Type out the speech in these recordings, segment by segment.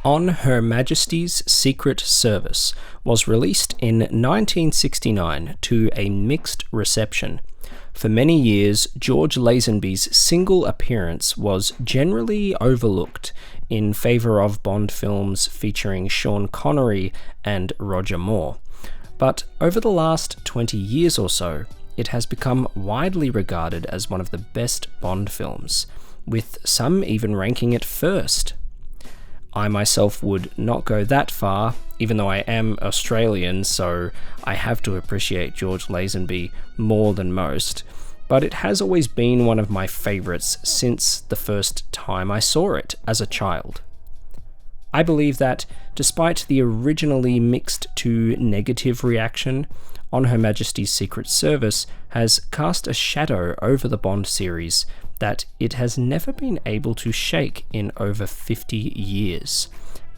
On Her Majesty's Secret Service was released in 1969 to a mixed reception. For many years, George Lazenby's single appearance was generally overlooked in favour of Bond films featuring Sean Connery and Roger Moore. But over the last 20 years or so, it has become widely regarded as one of the best Bond films, with some even ranking it first. I myself would not go that far, even though I am Australian, so I have to appreciate George Lazenby more than most, but it has always been one of my favourites since the first time I saw it as a child. I believe that, despite the originally mixed to negative reaction, On Her Majesty's Secret Service has cast a shadow over the Bond series that it has never been able to shake in over 50 years,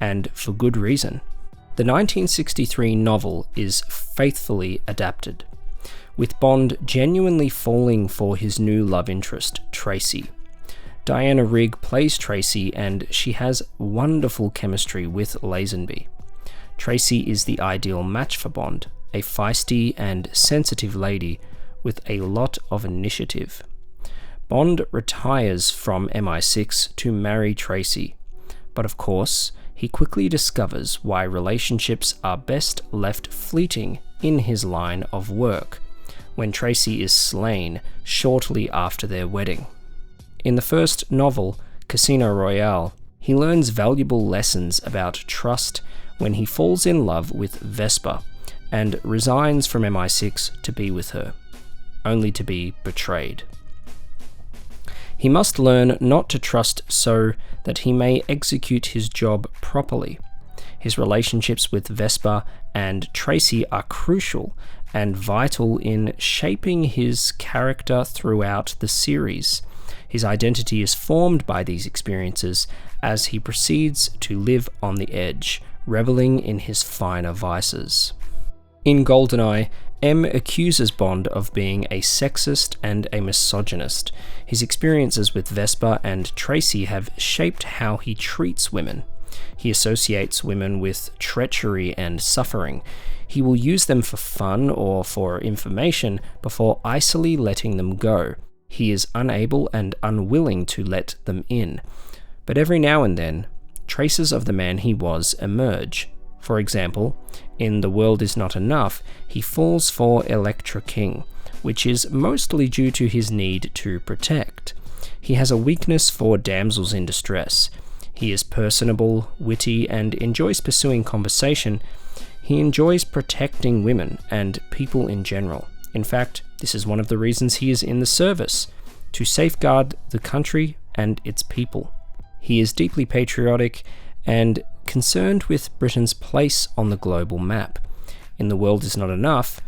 and for good reason. The 1963 novel is faithfully adapted, with Bond genuinely falling for his new love interest, Tracy. Diana Rigg plays Tracy, and she has wonderful chemistry with Lazenby. Tracy is the ideal match for Bond, a feisty and sensitive lady with a lot of initiative. Bond retires from MI6 to marry Tracy, but of course, he quickly discovers why relationships are best left fleeting in his line of work, when Tracy is slain shortly after their wedding. In the first novel, Casino Royale, he learns valuable lessons about trust when he falls in love with Vesper and resigns from MI6 to be with her, only to be betrayed. He must learn not to trust so that he may execute his job properly. His relationships with Vesper and Tracy are crucial and vital in shaping his character throughout the series. His identity is formed by these experiences as he proceeds to live on the edge, reveling in his finer vices. In GoldenEye, M accuses Bond of being a sexist and a misogynist. His experiences with Vesper and Tracy have shaped how he treats women. He associates women with treachery and suffering. He will use them for fun or for information before icily letting them go. He is unable and unwilling to let them in. But every now and then, traces of the man he was emerge. For example, in The World Is Not Enough, he falls for Elektra King, which is mostly due to his need to protect. He has a weakness for damsels in distress. He is personable, witty, and enjoys pursuing conversation. He enjoys protecting women and people in general. In fact, this is one of the reasons he is in the service, to safeguard the country and its people. He is deeply patriotic and concerned with Britain's place on the global map. In The World Is Not Enough,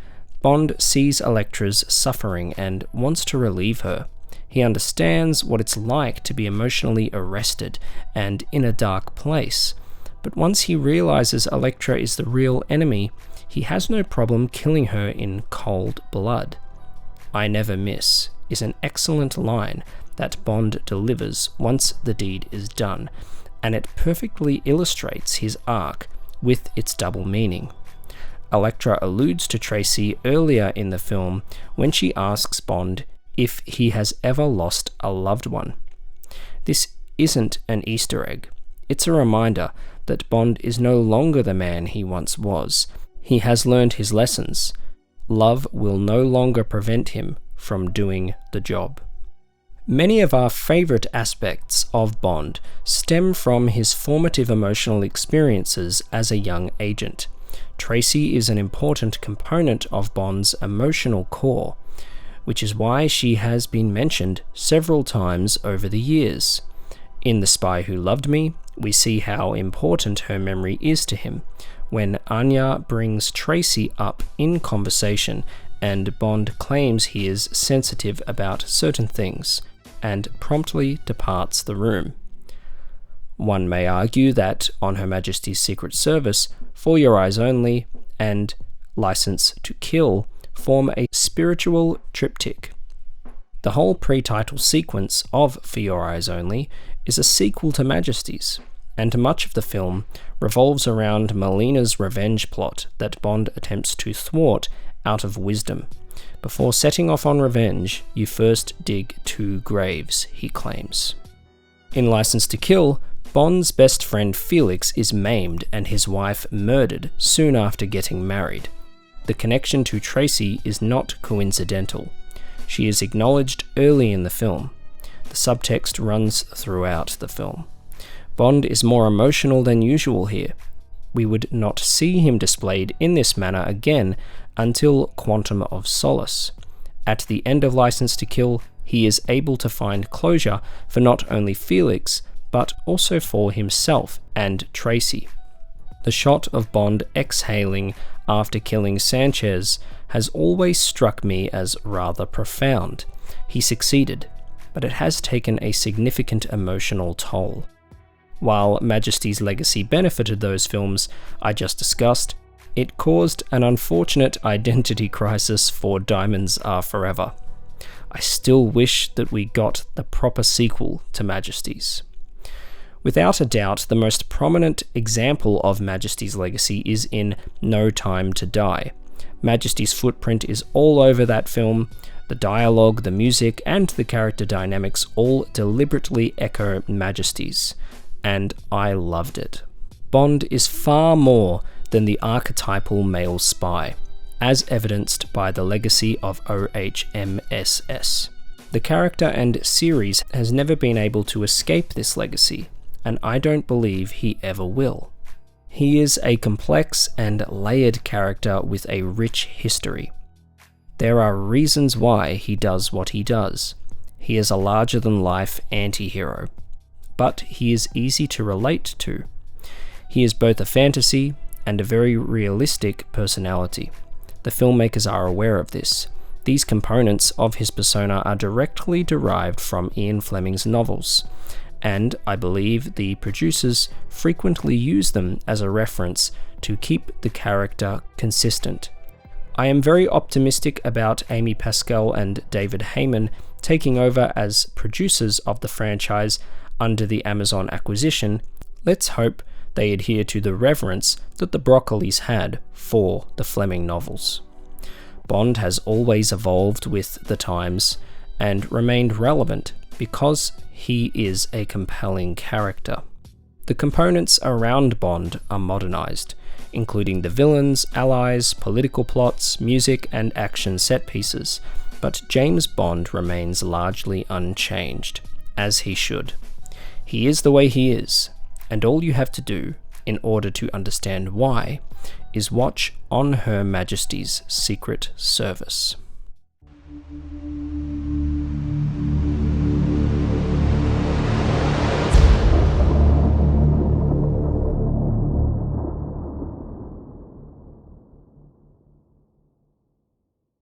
Bond sees Elektra's suffering and wants to relieve her. He understands what it's like to be emotionally arrested and in a dark place. But once he realizes Elektra is the real enemy, he has no problem killing her in cold blood. "I never miss" is an excellent line that Bond delivers once the deed is done, and it perfectly illustrates his arc with its double meaning. Elektra alludes to Tracy earlier in the film when she asks Bond if he has ever lost a loved one. This isn't an Easter egg. It's a reminder that Bond is no longer the man he once was. He has learned his lessons. Love will no longer prevent him from doing the job. Many of our favourite aspects of Bond stem from his formative emotional experiences as a young agent. Tracy is an important component of Bond's emotional core, which is why she has been mentioned several times over the years. In The Spy Who Loved Me, we see how important her memory is to him, when Anya brings Tracy up in conversation and Bond claims he is sensitive about certain things, and promptly departs the room. One may argue that On Her Majesty's Secret Service, For Your Eyes Only, and License to Kill form a spiritual triptych. The whole pre-title sequence of For Your Eyes Only is a sequel to Majesty's, and much of the film revolves around Melina's revenge plot that Bond attempts to thwart out of wisdom. Before setting off on revenge, you first dig 2 graves, he claims. In License to Kill, Bond's best friend Felix is maimed and his wife murdered soon after getting married. The connection to Tracy is not coincidental. She is acknowledged early in the film. The subtext runs throughout the film. Bond is more emotional than usual here. We would not see him displayed in this manner again until Quantum of Solace. At the end of License to Kill, he is able to find closure for not only Felix, but also for himself and Tracy. The shot of Bond exhaling after killing Sanchez has always struck me as rather profound. He succeeded, but it has taken a significant emotional toll. While Majesty's legacy benefited those films I just discussed, it caused an unfortunate identity crisis for Diamonds Are Forever. I still wish that we got the proper sequel to Majesty's. Without a doubt, the most prominent example of Majesty's legacy is in No Time to Die. Majesty's footprint is all over that film. The dialogue, the music, and the character dynamics all deliberately echo Majesty's, and I loved it. Bond is far more than the archetypal male spy, as evidenced by the Legacy of OHMSS. The character and series has never been able to escape this legacy, and I don't believe he ever will. He is a complex and layered character with a rich history. There are reasons why he does what he does. He is a larger-than-life anti-hero, but he is easy to relate to. He is both a fantasy and a very realistic personality. The filmmakers are aware of this. These components of his persona are directly derived from Ian Fleming's novels, and I believe the producers frequently use them as a reference to keep the character consistent. I am very optimistic about Amy Pascal and David Heyman taking over as producers of the franchise under the Amazon acquisition. Let's hope they adhere to the reverence that the Broccolis had for the Fleming novels. Bond has always evolved with the times and remained relevant because he is a compelling character. The components around Bond are modernized, including the villains, allies, political plots, music, and action set pieces, but James Bond remains largely unchanged, as he should. He is the way he is, and all you have to do, in order to understand why, is watch On Her Majesty's Secret Service.